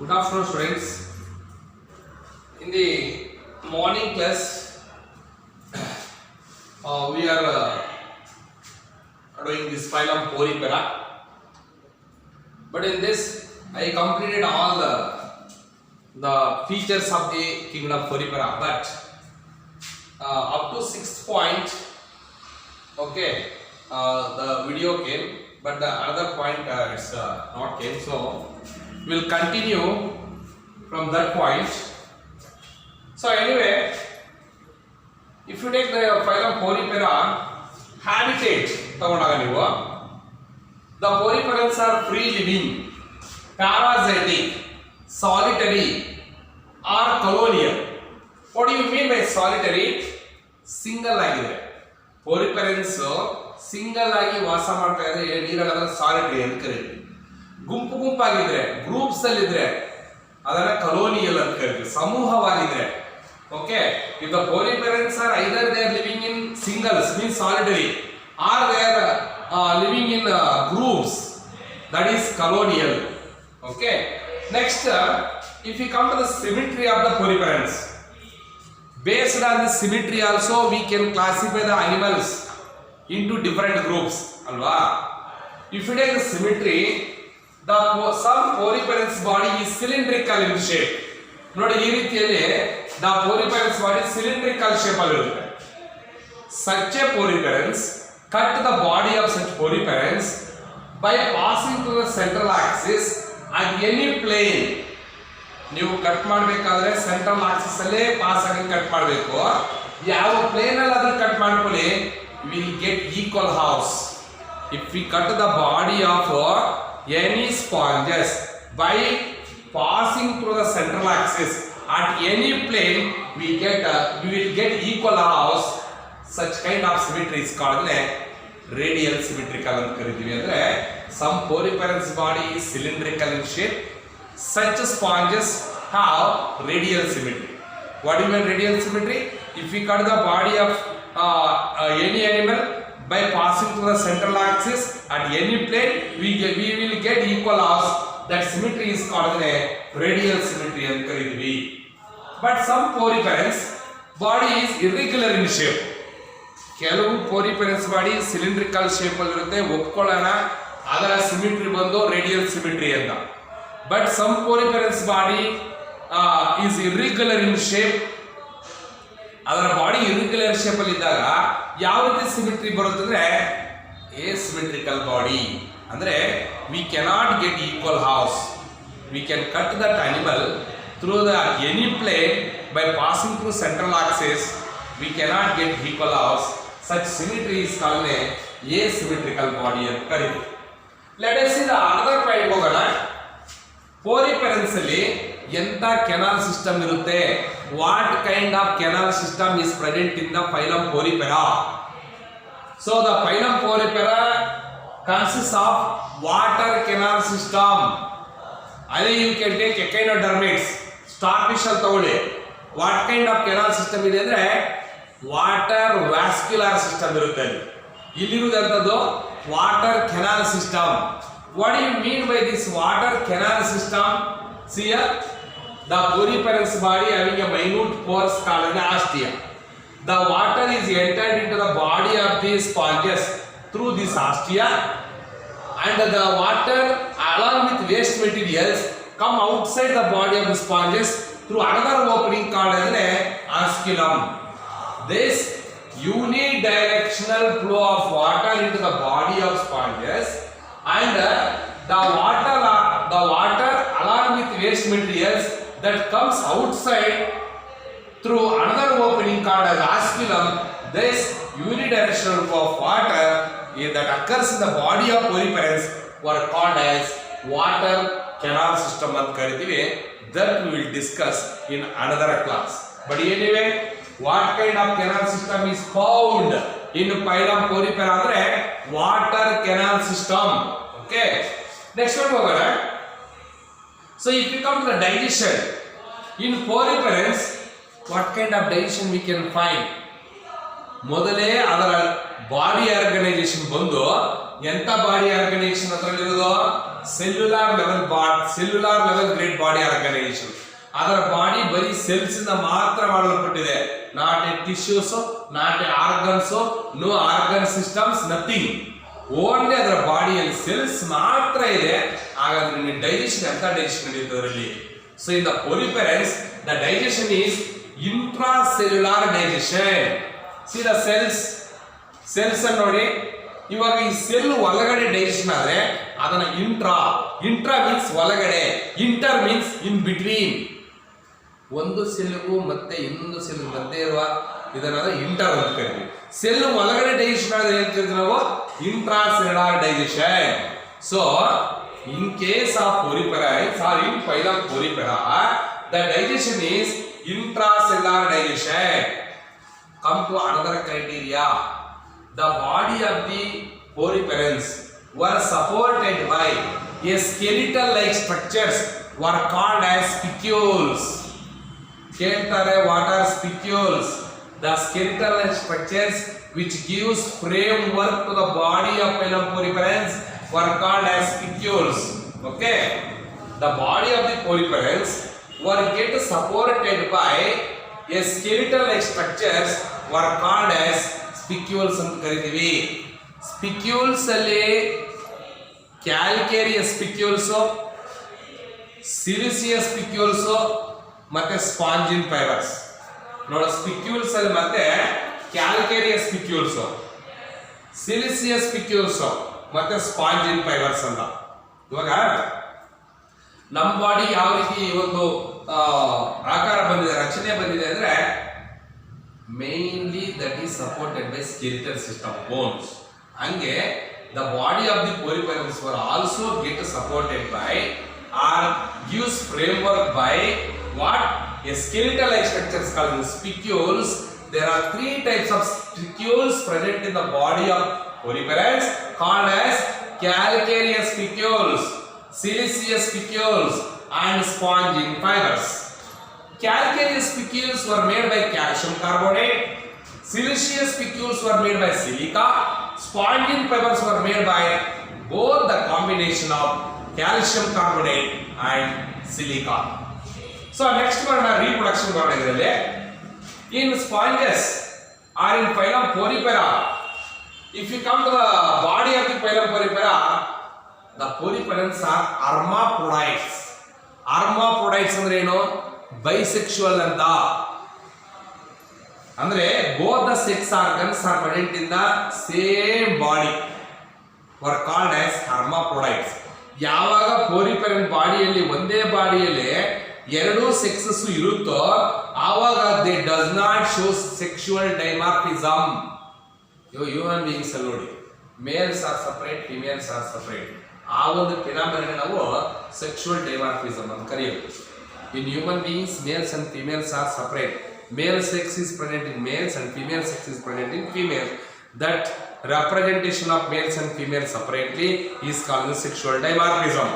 Good afternoon, students. In the morning class, we are doing this phylum Porifera. But in this, I completed all the features of the kingdom Porifera. But up to 6th point, okay, the video came, but the other point it's not came. So we'll continue from that point. So anyway, if you take the phylum Porifera, habitat ತಗೊಂಡಾಗ ನೀವು, the poriferans are free living, parasitic, solitary or colonial. What do you mean by solitary? Single ಆಗಿದೆ. Poriferans single ಆಗಿ ವಾಸ ಮಾಡ್ತಾ ಇದ್ರೆ ನೀರಲ್ಲಿ solitary ಅಂತ ಕರೀತೀವಿ. ಗುಂಪು ಗುಂಪಾಗಿದ್ರೆ, ಗ್ರೂಪ್ಸ್ ಅಲ್ಲಿ ಇದ್ರೆ ಅದನ್ನ ಕಲೋನಿಯಲ್ ಅಂತ ಕರೀತೀವಿ, ಸಮೂಹವಾಗಿದ್ರೆ. Okay, if the poriferans are either they are living in singles, means solitary, or they are living in groups, that is colonial. Okay, next if you come to the symmetry of the poriferans, based on the symmetry also we can classify the animals into different groups, alva. If you take the symmetry, some poriferans body is cylindrical in shape. ನೋಡಿ ಈ ರೀತಿಯಲ್ಲಿ the poriferans body cylindrical shape ಅಲ್ಲಿ ಇರುತ್ತೆ. Such a poriferans cut the body of such poriferans by passing through the central axis at any plane. ನೀವು cut ಮಾಡಬೇಕಾದ್ರೆ central Axis ಅಲ್ಲೇ pass ಆಗಿ cut ಮಾಡಬೇಕು. ಯಾವ ಪ್ಲೇನ್ ಅಲ್ಲಿ ಅದನ್ನ ಕಟ್ ಮಾಡ್ಕೊಳ್ಳಿ, will get equal halves. If we cut the body of any sponges by passing through the central axis at any plane, we will get equal halves. Such kind of symmetry is called radial symmetrical ಅಂತ ಕರೀತೀವಿ. ಅಂದ್ರೆ some poriferans body is cylindrical in shape. Such sponges have radial symmetry. What do you mean radial symmetry? If we cut the body of any animal by passing through the central axis at any plane, we will get equal halves. That symmetry is called radial symmetry and karidivi. But some poriferans body is irregular in shape. ಕೆಲವು poriferans body cylindrical shape ಅಲ್ಲಿ ಇರುತ್ತೆ, ಒಪ್ಕೊಳ್ಳೋಣ, ಅದರ symmetry ಬಂದು radial symmetry ಅಂತ. But some poriferans body is irregular in shape. ಅದರ body irregular shape ಅಲ್ಲಿ ಇದ್ದಾಗ ಯಾವ ರೀತಿ ಸಿಮಿಟ್ರಿ ಬರುತ್ತೆ ಅಂದ್ರೆ asymmetrical body. ಅಂದ್ರೆ we cannot get equal halves. We can cut that animal through the any plane by passing through central axis. We cannot get equal halves. Such symmetry is called asymmetrical body ಅಂತ ಕರೀತೀವಿ. Let us see the another point ಹೋಗೋಣ. Poriferans ಅಲ್ಲಿ ಎಂತ canal system ಇರುತ್ತೆ? What kind of canal system is present in the phylum porifera? So the phylum porifera consists of water canal system. ಅಲ್ಲಿ you can take echinodermids, starfish ಅಂತ ತಗೊಳ್ಳಿ. what kind of canal system ಇದೆ ಅಂದ್ರೆ water vascular system ಇರುತ್ತೆ. ಇಲ್ಲಿರುವುದಂತದ್ದು water canal system. What do you mean by this water canal system? See here, the poriferans body having a minute pores called ostia. The water is entered into the body of these sponges through this ostia, and the water along with waste materials come outside the body of the sponges through another opening called as osculum. This unidirectional flow of water into the body of sponges, and the water along with waste materials that comes outside through another opening called as osculum. This unidirectional flow of water that occurs in the body of poriferans were called as water canal system ಅಂತ ಕರೀತೀವಿ. That we will discuss in another class. But anyway, what kind of canal system is found in phylum Porifera ಅಂದ್ರೆ water canal system. Okay, next one ಹೋಗೋಣ. So if we come to the digestion in poriferans, what kind of digestion we can find? ಮೊದಲೇ ಅದರ body organisation ಬಂದು ಎಂತ body organisation ಅದರಲ್ಲಿರೋದು cellular level grade body organisation. ಅದರ body ಬರೀ cells ಇಂದ ಮಾತ್ರ ಮಾಡಲ್ಪಟ್ಟಿದೆ. Not a tissues, not a organs, no organ systems, nothing. Only ಅದರ ಬಾಡಿಯಲ್ಲಿ ಸೆಲ್ಸ್ ಮಾತ್ರ ಇದೆ. ಹಾಗಾದ್ರೆ ಡೈಜೆಷನ್ ಅಂತ ಡೈಜೆಷನ್ ನಡೆಯುತ್ತೆ ಅದರಲ್ಲಿ. So in the poriferans the digestion is intracellular digestion. See the cells ಅನ್ನು ನೋಡಿ. ಇವಾಗ ಈ ಸೆಲ್ ಒಳಗಡೆ ಡೈಜೆಷನ್ ಆದ್ರೆ ಅದನ್ನ ಇಂಟ್ರಾ ಮೀನ್ಸ್ ಒಳಗಡೆ, ಇಂಟರ್ ಮೀನ್ಸ್ ಇನ್ ಬಿಟ್ವೀನ್. ಒಂದು ಸೆಲ್ಗೂ ಮತ್ತೆ ಇನ್ನೊಂದು ಸೆಲ್ ಮಧ್ಯೆ ಇರುವ ಇದನ್ನ ಇಂಟರ್ ಅಂತ ಕರಿತೀವಿ. ಸೆಲ್ ಒಳಗಡೆ ಡೈಜೆಷನ್ ಆದ್ರೆ ಏನ್ ಕರಿತೀವಿ ನಾವು? Intracellular digestion. So in case of poriferans or in phylum Porifera, the digestion is intracellular digestion. Come to another criteria. The body of the poriferans were supported by a skeletal-like structures were called as spicules. Keltare, what are spicules? The skeletal-like structures which gives framework to the body of phylum Poriferans were called as spicules. Okay, the body of the poriferans were get supported by a skeletal like structures were called as spicules ಅಂತ ಕರೀತೀವಿ. Spicules ಅಲ್ಲಿ calcareous spicules, ಸಿಲಿಸಿಯಸ್ spicules ಮತ್ತೆ ಸ್ಪಾಂಜಿನ್ fibres. ನೋಡಿ, spicules ಅಲ್ಲಿ ಮತ್ತೆ calcareous spicules, ಸಿಲಿಸಿಯಸ್ spicules ಮತ್ತೆ ಸ್ಪಾಂಜಿನ್ fibres ಅಂತ. ಇವಾಗ ನಮ್ಮ ಬಾಡಿ ಯಾವ ರೀತಿ ಒಂದು ಆಕಾರ ಬಂದಿದೆ, ರಚನೆ ಬಂದಿದೆ ಅಂದ್ರೆ mainly that is supported by skeletal system, bones. ಹಂಗೆ the body of the poriferans were also get supported by or gives framework by what? A skeletal like structures called spicules. There are three types of spicules present in the body of poriferans called as calcareous spicules, siliceous spicules and spongin fibers. Calcareous spicules were made by calcium carbonate, siliceous spicules were made by silica, spongin fibers were made by both the combination of calcium carbonate and silica. So next one reproduction ಮಾಡೋದಿರಲಿ. In sponges or in phylum Porifera, if you come to the body of the phylum Porifera, the poriferans are hermaphrodites. Hermaphrodites ಅಂದ್ರೆ ಏನು? Bisexual ಅಂತ. ಅಂದ್ರೆ both the sex organs are present in the same body were called as hermaphrodites. ಯಾವಾಗ ಪೋರಿಫೆರನ್ ಬಾಡಿಯಲ್ಲಿ ಒಂದೇ ಬಾಡಿಯಲ್ಲಿ ಎರಡು sexes ಇರುತ್ತೋ ಆವಾಗ they does not show sexual dimorphism. Human beings ಅಲ್ಲಿ ನೋಡಿ, males are separate, females are separate. ಆ ಒಂದು ಫಿನಾಮಿನಾ ನಾವು ಸೆಕ್ಷುವಲ್ ಡೈಮಾರ್ಫಿಸಮ್ ಅಂತ ಕರೆಯೋದು. In human beings males and females are separate. Male sex is present in males and female sex is present in females. That representation of males and females separately is called the sexual dimorphism.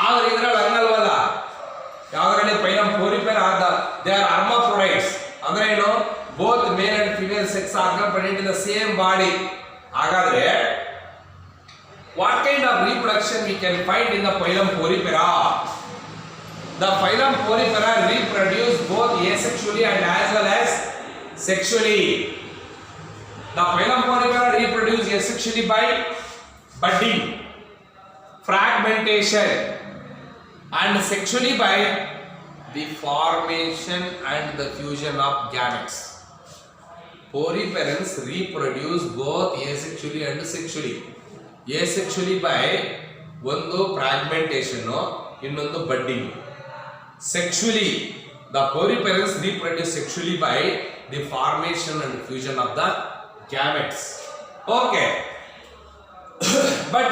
ಆದರೆ ಇದರಲ್ಲಿ ಹಂಗಲ್ವಲ್ಲ. ಯಾವ್ದ್ರಲ್ಲಿ phylum porifera they are hermaphrodites. ಅಂದ್ರೆ ಏನು? Both male and female sex organ present in the same body. ಹಾಗಾದ್ರೆ what kind of reproduction we can find in the phylum Porifera? The phylum Porifera reproduce both asexually and as well as sexually. The phylum Porifera reproduce asexually by budding, fragmentation, and sexually by the formation and the fusion of gametes. Poriferans reproduce both asexually and sexually. Asexually by ಒಂದು fragmentation, ಇನ್ನೊಂದು budding. Sexually, the poriferans reproduce sexually by the formation and fusion of the gametes. Okay. But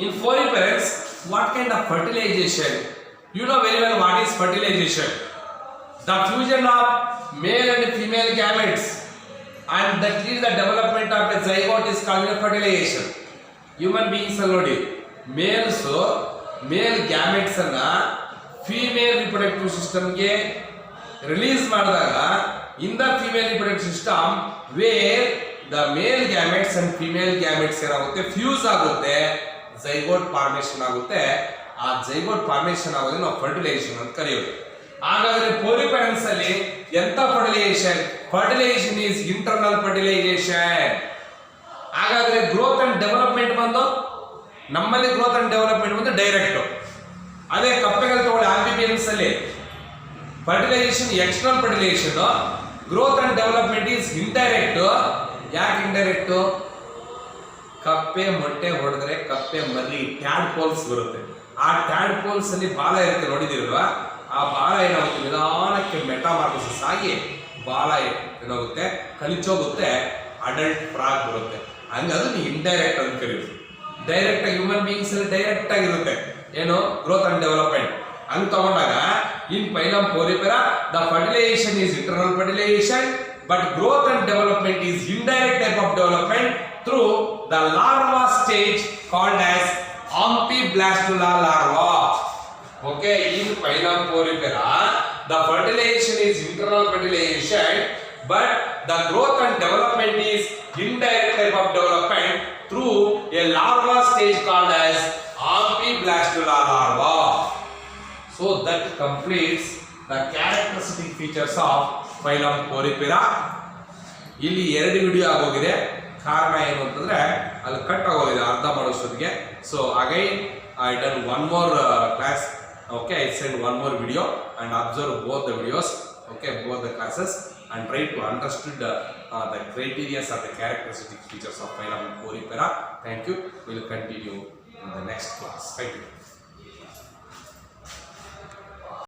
in poriferans, what kind of fertilization? You know very well what is fertilization. The fusion of male and female gametes and that leads the development of a zygote is called fertilization. Human beings already male gametes ಅನ್ನ female reproductive ಸಿಸ್ಟಮ್ಗೆ release ಮಾಡಿದಾಗ in the female reproductive system where the male gametes and female gametes ಏನಾಗುತ್ತೆ fuse ಆಗುತ್ತೆ, zygote formation ಆಗುತ್ತೆ. ಆ zygote formation ಆಗೋದನ್ನ ನಾವು fertilisation ಅಂತ ಕರೆಯೋದು. ಹಾಗಾದ್ರೆ ಪೋಲಿಪೆರನ್ಸ್ ಅಲ್ಲಿ ಎಂತ fertilisation? Fertilisation is internal fertilisation. ಹಾಗಾದ್ರೆ ಗ್ರೋತ್ ಅಂಡ್ ಡೆವಲಪ್ಮೆಂಟ್ ಬಂದು ನಮ್ಮಲ್ಲಿ ಗ್ರೋತ್ ಅಂಡ್ ಡೆವಲಪ್ಮೆಂಟ್ ಬಂದು ಡೈರೆಕ್ಟ್. ಅದೇ ಕಪ್ಪೆಗಳು ತಗೊಳ್ಳಿ ಆಂಫಿಬಿಯನ್ಸ್ ಅಲ್ಲಿ fertilisation external fertilisation, growth and development is indirect. ಯಾಕೆ ಇಂಡೈರೆಕ್ಟ್? ಕಪ್ಪೆ ಮೊಟ್ಟೆ ಹೊಡೆದ್ರೆ ಕಪ್ಪೆ ಮರಿ ಟ್ಯಾಡ್ಪೋಲ್ಸ್ ಬರುತ್ತೆ. ಆ ಟ್ಯಾಡ್ಪೋಲ್ಸ್ ಅಲ್ಲಿ ಬಾಲ ಇರುತ್ತೆ, ನೋಡಿದಿಲ್ವಾ? ಆ ಬಾಲ ಏನಾಗುತ್ತೆ, ನಿಧಾನಕ್ಕೆ ಮೆಟಾಮಾರ್ಫೋಸಿಸ್ ಆಗಿ ಬಾಲ ಏನಾಗುತ್ತೆ, ಕಲಿಚೋಗುತ್ತೆ, ಅಡಲ್ಟ್ ಫ್ರಾಗ್ ಬರುತ್ತೆ. ಹಂಗದು ನೀವು ಇಂಡೈರೆಕ್ಟ್ ಅಂತ ಕರೀತೀವಿ. ಡೈರೆಕ್ಟ್ ಆಗಿ ಹ್ಯೂಮನ್ ಬೀಯಿಂಗ್ಸ್ ಅಲ್ಲಿ ಡೈರೆಕ್ಟ್ ಆಗಿರುತ್ತೆ ಏನು, ಗ್ರೋತ್ ಅಂಡ್ ಡೆವಲಪ್ಮೆಂಟ್. ಹಂಗ್ ತಗೊಂಡಾಗ in phylum Porifera the fertilisation is internal fertilisation, but growth and development is indirect type of development through the larva stage called as amphiblastula larva. Okay, in phylum Porifera, the fertilization is internal fertilization, but the growth and development is indirect type of development through a larva stage called as Amphiblastula larva. So that completes the characteristic features of phylum Porifera. ಇಲ್ಲಿ 2 video ಆಗೋಗಿದೆ. ಕಾರಣ ಏನು ಅಂತಂದ್ರೆ ಅಲ್ಲಿ cut ಆಗೋಗಿದೆ ಅರ್ಧ ಮಾಡೋಷ್ಟೊತ್ತಿಗೆ. So again I done one more class. Okay, I send one more video and observe both the videos, okay, both the classes, and try to understand the criteria or the characteristic features of phylum Porifera. Thank you. We will continue in the next class. Thank you.